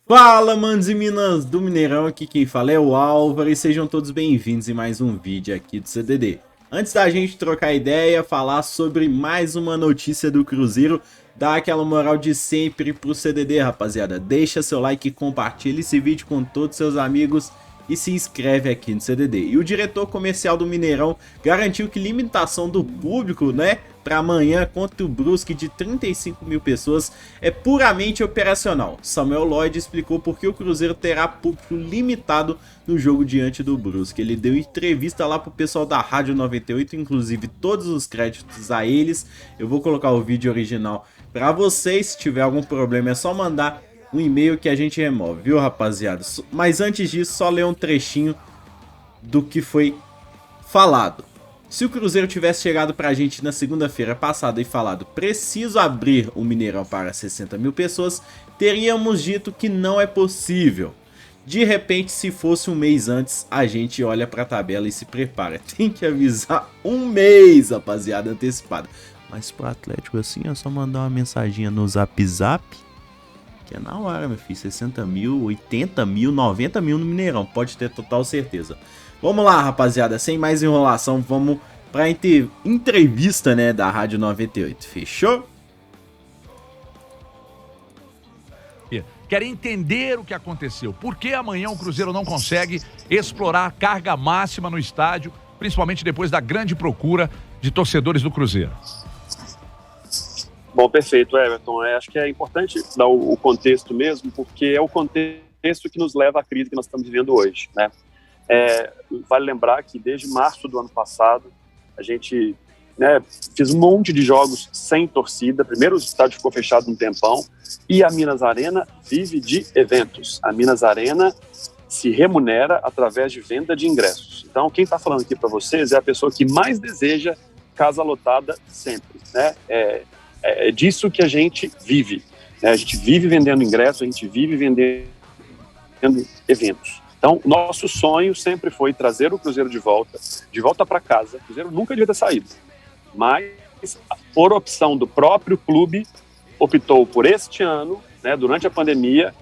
Fala, manos e minas do Mineirão, aqui quem fala é o Álvaro e sejam todos bem-vindos em mais um vídeo aqui do CDD. Antes da gente trocar ideia, falar sobre mais uma notícia do Cruzeiro, dá aquela moral de sempre pro CDD, rapaziada. Deixa seu like, compartilha esse vídeo com todos seus amigos e se inscreve aqui no CDD. E o diretor comercial do Mineirão garantiu que limitação do público, né, para amanhã contra o Brusque de 35 mil pessoas é puramente operacional. Samuel Lloyd explicou por que o Cruzeiro terá público limitado no jogo diante do Brusque. Ele deu entrevista lá pro pessoal da Rádio 98, inclusive todos os créditos a eles. Eu vou colocar o vídeo original para vocês. Se tiver algum problema é só mandar um e-mail que a gente remove, viu, rapaziada? Mas antes disso, só ler um trechinho do que foi falado. Se o Cruzeiro tivesse chegado pra gente na segunda-feira passada e falado preciso abrir o Mineirão para 60 mil pessoas, teríamos dito que não é possível. De repente, se fosse um mês antes, a gente olha pra tabela e se prepara. Tem que avisar um mês, rapaziada, antecipado. Mas pro Atlético assim é só mandar uma mensaginha no Zap Zap, que é na hora, meu filho. 60 mil, 80 mil, 90 mil no Mineirão, pode ter total certeza. Vamos lá, rapaziada, sem mais enrolação, vamos pra entrevista, né, da Rádio 98, fechou? Querem entender o que aconteceu. Por que amanhã o Cruzeiro não consegue explorar a carga máxima no estádio, principalmente depois da grande procura de torcedores do Cruzeiro? Bom, perfeito, Everton. Acho que é importante dar o contexto mesmo, porque é o contexto que nos leva à crise que nós estamos vivendo hoje, né? Vale lembrar que desde março do ano passado, a gente fez um monte de jogos sem torcida. Primeiro o estádio ficou fechado um tempão e a Minas Arena vive de eventos. A Minas Arena se remunera através de venda de ingressos. Então, quem está falando aqui para vocês é a pessoa que mais deseja casa lotada sempre, né? É disso que a gente vive, né? A gente vive vendendo ingressos, a gente vive vendendo eventos. Então, nosso sonho sempre foi trazer o Cruzeiro de volta para casa. O Cruzeiro nunca devia ter saído, mas por opção do próprio clube, optou por este ano, né, durante a pandemia,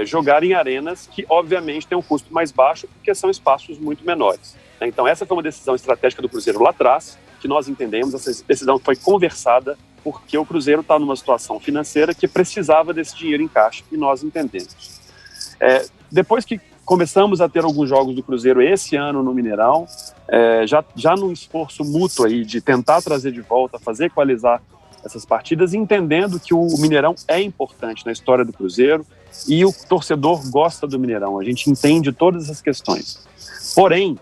jogar em arenas que obviamente têm um custo mais baixo, porque são espaços muito menores. Então, essa foi uma decisão estratégica do Cruzeiro lá atrás, que nós entendemos. Essa decisão foi conversada porque o Cruzeiro está numa situação financeira que precisava desse dinheiro em caixa, e nós entendemos. Depois que começamos a ter alguns jogos do Cruzeiro esse ano no Mineirão, já num esforço mútuo aí de tentar trazer de volta, fazer equalizar essas partidas, entendendo que o Mineirão é importante na história do Cruzeiro e o torcedor gosta do Mineirão, a gente entende todas essas questões. Porém,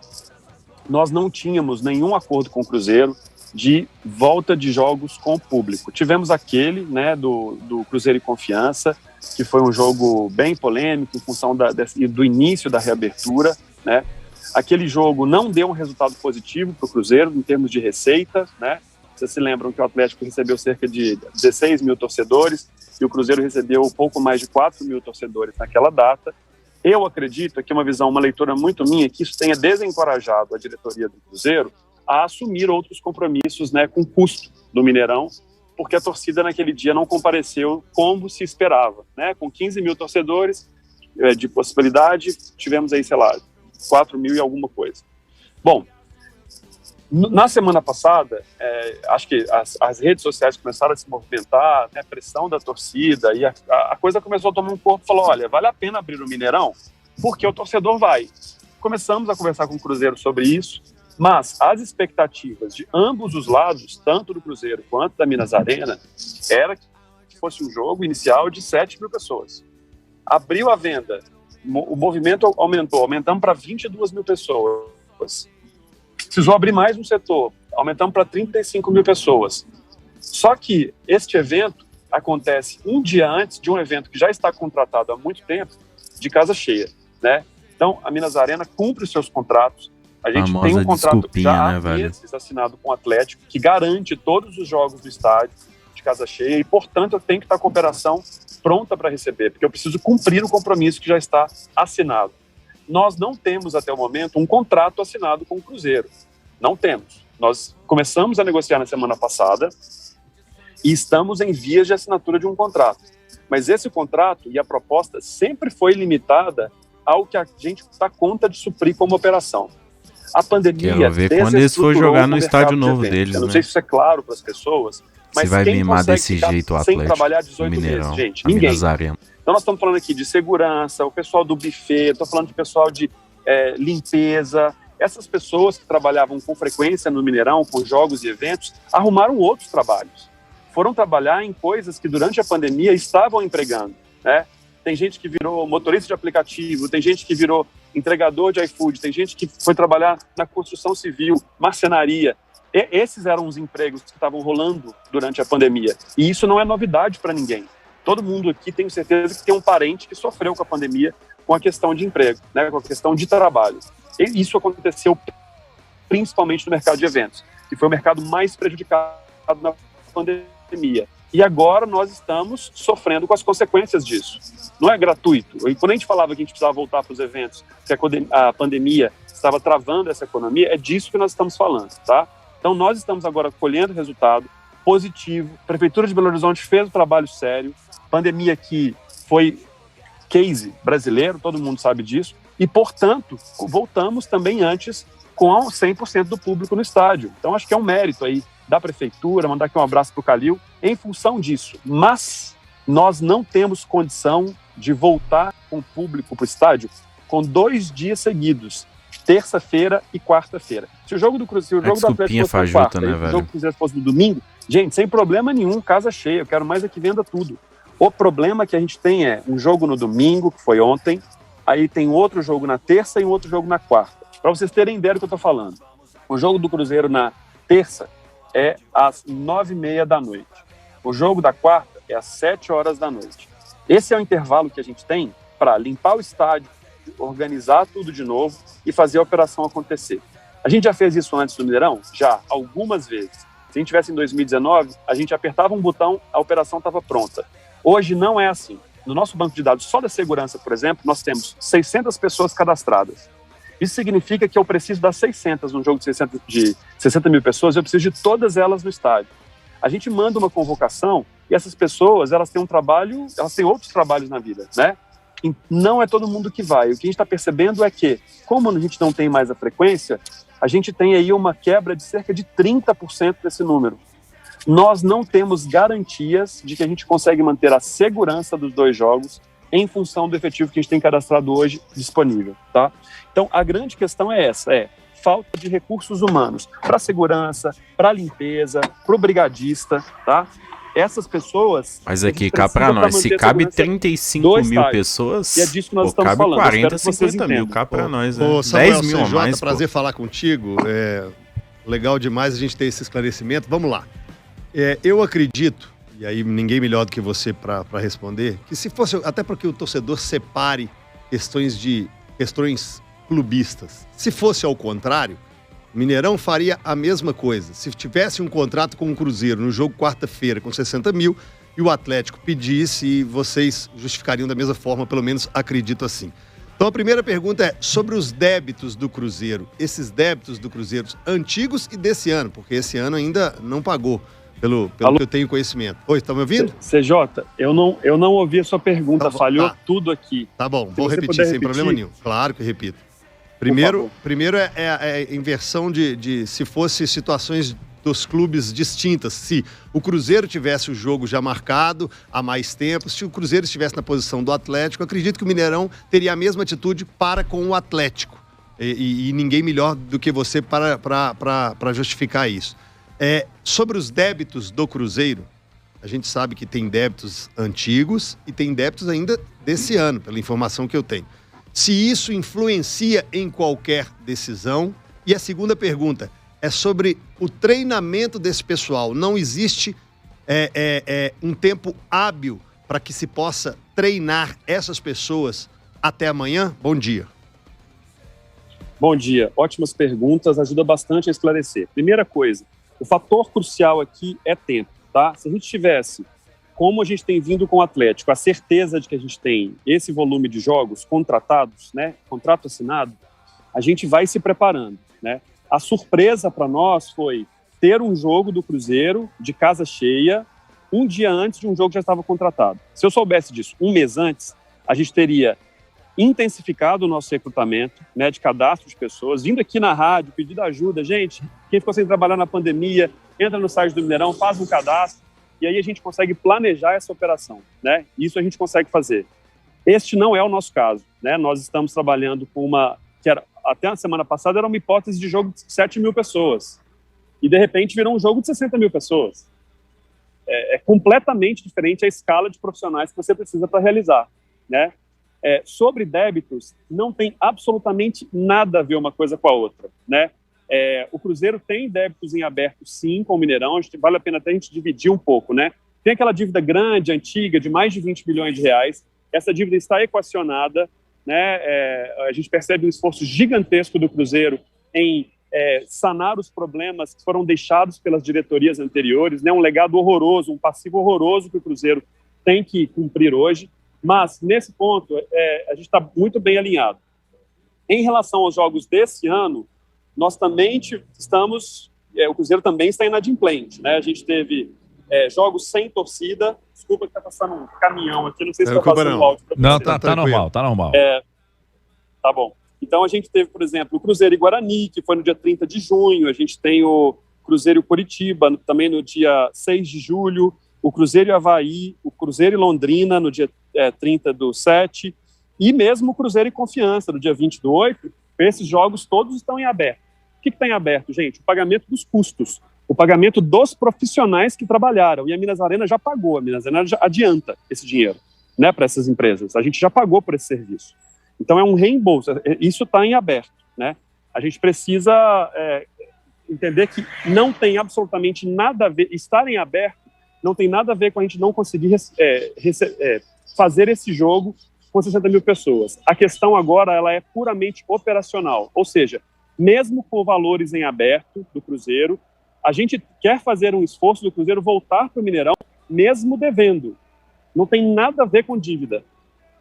nós não tínhamos nenhum acordo com o Cruzeiro de volta de jogos com o público. Tivemos aquele, né, do Cruzeiro e Confiança, que foi um jogo bem polêmico em função do início da reabertura, né? Aquele jogo não deu um resultado positivo para o Cruzeiro em termos de receita, né? Vocês se lembram que o Atlético recebeu cerca de 16 mil torcedores e o Cruzeiro recebeu pouco mais de 4 mil torcedores naquela data. Eu acredito, aqui uma leitura muito minha, que isso tenha desencorajado a diretoria do Cruzeiro a assumir outros compromissos, né, com o custo do Mineirão, porque a torcida naquele dia não compareceu como se esperava, né? Com 15 mil torcedores de possibilidade, tivemos aí, 4 mil e alguma coisa. Bom, na semana passada, acho que as redes sociais começaram a se movimentar, né, a pressão da torcida, e a coisa começou a tomar um corpo e falou, olha, vale a pena abrir o Mineirão, porque o torcedor vai. Começamos a conversar com o Cruzeiro sobre isso, mas as expectativas de ambos os lados, tanto do Cruzeiro quanto da Minas Arena, era que fosse um jogo inicial de 7 mil pessoas. Abriu a venda, o movimento aumentamos para 22 mil pessoas. Precisou abrir mais um setor, aumentamos para 35 mil pessoas. Só que este evento acontece um dia antes de um evento que já está contratado há muito tempo, de casa cheia, né? Então, a Minas Arena cumpre os seus contratos. A gente tem um contrato já há meses assinado com o Atlético, que garante todos os jogos do estádio de casa cheia, e, portanto, eu tenho que estar com a operação pronta para receber, porque eu preciso cumprir o compromisso que já está assinado. Nós não temos, até o momento, um contrato assinado com o Cruzeiro. Não temos. Nós começamos a negociar na semana passada e estamos em vias de assinatura de um contrato. Mas esse contrato e a proposta sempre foi limitada ao que a gente dá conta de suprir como operação. A pandemia Quero ver quando eles for jogar no estádio novo deles, Eu não né? sei se isso é claro para as pessoas, mas Se vai quem mimar consegue desse ficar jeito o sem Atlético, trabalhar o 18 Mineirão, meses? Gente, a ninguém. Minas Arena. Então nós estamos falando aqui de segurança, o pessoal do buffet, estou falando de pessoal de limpeza. Essas pessoas que trabalhavam com frequência no Mineirão, com jogos e eventos, arrumaram outros trabalhos. Foram trabalhar em coisas que durante a pandemia estavam empregando, né? Tem gente que virou motorista de aplicativo, tem gente que virou entregador de iFood, tem gente que foi trabalhar na construção civil, marcenaria. Esses eram os empregos que estavam rolando durante a pandemia. E isso não é novidade para ninguém. Todo mundo aqui tem certeza que tem um parente que sofreu com a pandemia, com a questão de emprego, né, com a questão de trabalho. E isso aconteceu principalmente no mercado de eventos, que foi o mercado mais prejudicado na pandemia. E agora nós estamos sofrendo com as consequências disso. Não é gratuito. E quando a gente falava que a gente precisava voltar para os eventos, que a pandemia estava travando essa economia, é disso que nós estamos falando, tá? Então nós estamos agora colhendo resultado positivo. A Prefeitura de Belo Horizonte fez um trabalho sério. Pandemia que foi case brasileiro, todo mundo sabe disso. E, portanto, voltamos também antes com 100% do público no estádio. Então acho que é um mérito aí da Prefeitura, mandar aqui um abraço para o Calil, em função disso. Mas nós não temos condição de voltar com o público para o estádio com 2 dias seguidos, terça-feira e quarta-feira. Se o jogo do Cruzeiro, se o jogo do Atlético fosse na quarta, né, e o jogo do Cruzeiro fosse no domingo, gente, sem problema nenhum, casa cheia, eu quero mais é que venda tudo. O problema que a gente tem é um jogo no domingo, que foi ontem, aí tem outro jogo na terça e um outro jogo na quarta. Para vocês terem ideia do que eu estou falando. O jogo do Cruzeiro na terça é às 9h30 da noite. O jogo da quarta é às 7h da noite. Esse é o intervalo que a gente tem para limpar o estádio, organizar tudo de novo e fazer a operação acontecer. A gente já fez isso antes do Mineirão? Já, algumas vezes. Se a gente tivesse em 2019, a gente apertava um botão, a operação estava pronta. Hoje não é assim. No nosso banco de dados, só da segurança, por exemplo, nós temos 600 pessoas cadastradas. Isso significa que eu preciso das 600 num jogo de 60 mil pessoas, eu preciso de todas elas no estádio. A gente manda uma convocação e essas pessoas, elas têm um trabalho, elas têm outros trabalhos na vida, né? E não é todo mundo que vai. O que a gente está percebendo é que, como a gente não tem mais a frequência, a gente tem aí uma quebra de cerca de 30% desse número. Nós não temos garantias de que a gente consegue manter a segurança dos 2 jogos em função do efetivo que a gente tem cadastrado hoje disponível, tá? Então, a grande questão é essa, falta de recursos humanos para segurança, para limpeza, para o brigadista, tá? Essas pessoas... Mas aqui, cá para nós, se cabe 35 mil pessoas, e é disso que nós estamos cabe falando. 40, 50 mil, cá para nós, né? Ô, Samuel, 10 mil a mais, prazer falar contigo. Legal demais a gente ter esse esclarecimento. Vamos lá. Eu acredito, e aí ninguém melhor do que você para responder, que se fosse, até porque o torcedor separe questões clubistas. Se fosse ao contrário, o Mineirão faria a mesma coisa. Se tivesse um contrato com o Cruzeiro no jogo quarta-feira com 60 mil e o Atlético pedisse, vocês justificariam da mesma forma, pelo menos acredito assim. Então a primeira pergunta é sobre os débitos do Cruzeiro. Esses débitos do Cruzeiro antigos e desse ano, porque esse ano ainda não pagou. Pelo que eu tenho conhecimento. Oi, tá me ouvindo? CJ, eu não ouvi a sua pergunta, falhou tudo aqui. Tá bom, vou repetir sem problema nenhum. Claro que eu repito. Primeiro é a inversão de se fosse situações dos clubes distintas. Se o Cruzeiro tivesse o jogo já marcado há mais tempo, se o Cruzeiro estivesse na posição do Atlético, acredito que o Mineirão teria a mesma atitude para com o Atlético. E ninguém melhor do que você para justificar isso. Sobre os débitos do Cruzeiro, a gente sabe que tem débitos antigos e tem débitos ainda desse ano, pela informação que eu tenho. Se isso influencia em qualquer decisão. E a segunda pergunta é sobre o treinamento desse pessoal. Não existe um tempo hábil para que se possa treinar essas pessoas até amanhã? Bom dia. Bom dia. Ótimas perguntas, ajuda bastante a esclarecer. Primeira coisa, o fator crucial aqui é tempo, tá? Se a gente tivesse, como a gente tem vindo com o Atlético, a certeza de que a gente tem esse volume de jogos contratados, né, contrato assinado, a gente vai se preparando, né? A surpresa para nós foi ter um jogo do Cruzeiro de casa cheia um dia antes de um jogo que já estava contratado. Se eu soubesse disso um mês antes, a gente teria intensificado o nosso recrutamento, né, de cadastro de pessoas, vindo aqui na rádio, pedindo ajuda. Gente, quem ficou sem trabalhar na pandemia, entra no site do Mineirão, faz um cadastro, e aí a gente consegue planejar essa operação, né? Isso a gente consegue fazer. Este não é o nosso caso, né? Nós estamos trabalhando com uma, que era, até a semana passada era uma hipótese de jogo de 7 mil pessoas, e de repente virou um jogo de 60 mil pessoas. É completamente diferente a escala de profissionais que você precisa para realizar, né? Sobre débitos, não tem absolutamente nada a ver uma coisa com a outra, né? O Cruzeiro tem débitos em aberto, sim, com o Mineirão. Vale a pena até a gente dividir um pouco, né? Tem aquela dívida grande, antiga, de mais de 20 bilhões de reais. Essa dívida está equacionada, né? A gente percebe um esforço gigantesco do Cruzeiro em sanar os problemas que foram deixados pelas diretorias anteriores, né? Um legado horroroso, um passivo horroroso que o Cruzeiro tem que cumprir hoje. Mas, nesse ponto, a gente está muito bem alinhado. Em relação aos jogos desse ano, nós também estamos... o Cruzeiro também está inadimplente, né? A gente teve jogos sem torcida. Desculpa que está passando um caminhão aqui, não sei se está passando o áudio. Não, tá normal, tá normal. Tá bom. Então, a gente teve, por exemplo, o Cruzeiro e Guarani, que foi no dia 30 de junho. A gente tem o Cruzeiro e Curitiba, também no dia 6 de julho. O Cruzeiro e Avaí, o Cruzeiro e Londrina, no dia 30/7, e mesmo o Cruzeiro e Confiança, no dia 20/8, esses jogos todos estão em aberto. O que está em aberto, gente? O pagamento dos custos, o pagamento dos profissionais que trabalharam, e a Minas Arena já pagou, a Minas Arena já adianta esse dinheiro, né, para essas empresas, a gente já pagou por esse serviço. Então é um reembolso, isso está em aberto, né? A gente precisa entender que não tem absolutamente nada a ver, estar em aberto não tem nada a ver com a gente não conseguir fazer esse jogo com 60 mil pessoas. A questão agora ela é puramente operacional, ou seja, mesmo com valores em aberto do Cruzeiro, a gente quer fazer um esforço do Cruzeiro voltar para o Mineirão, mesmo devendo. Não tem nada a ver com dívida.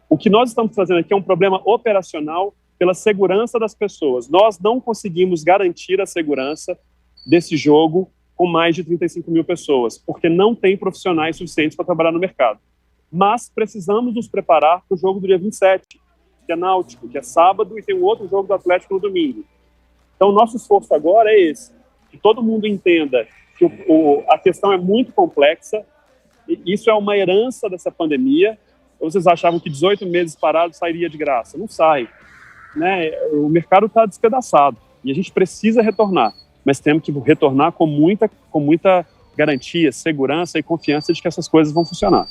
O que nós estamos fazendo aqui é um problema operacional pela segurança das pessoas. Nós não conseguimos garantir a segurança desse jogo com mais de 35 mil pessoas, porque não tem profissionais suficientes para trabalhar no mercado. Mas precisamos nos preparar para o jogo do dia 27, que é Náutico, que é sábado, e tem um outro jogo do Atlético no domingo. Então, o nosso esforço agora é esse, que todo mundo entenda que a questão é muito complexa, e isso é uma herança dessa pandemia. Vocês achavam que 18 meses parado sairia de graça? Não sai, né? O mercado está despedaçado, e a gente precisa retornar. Mas temos que retornar com muita garantia, segurança e confiança de que essas coisas vão funcionar.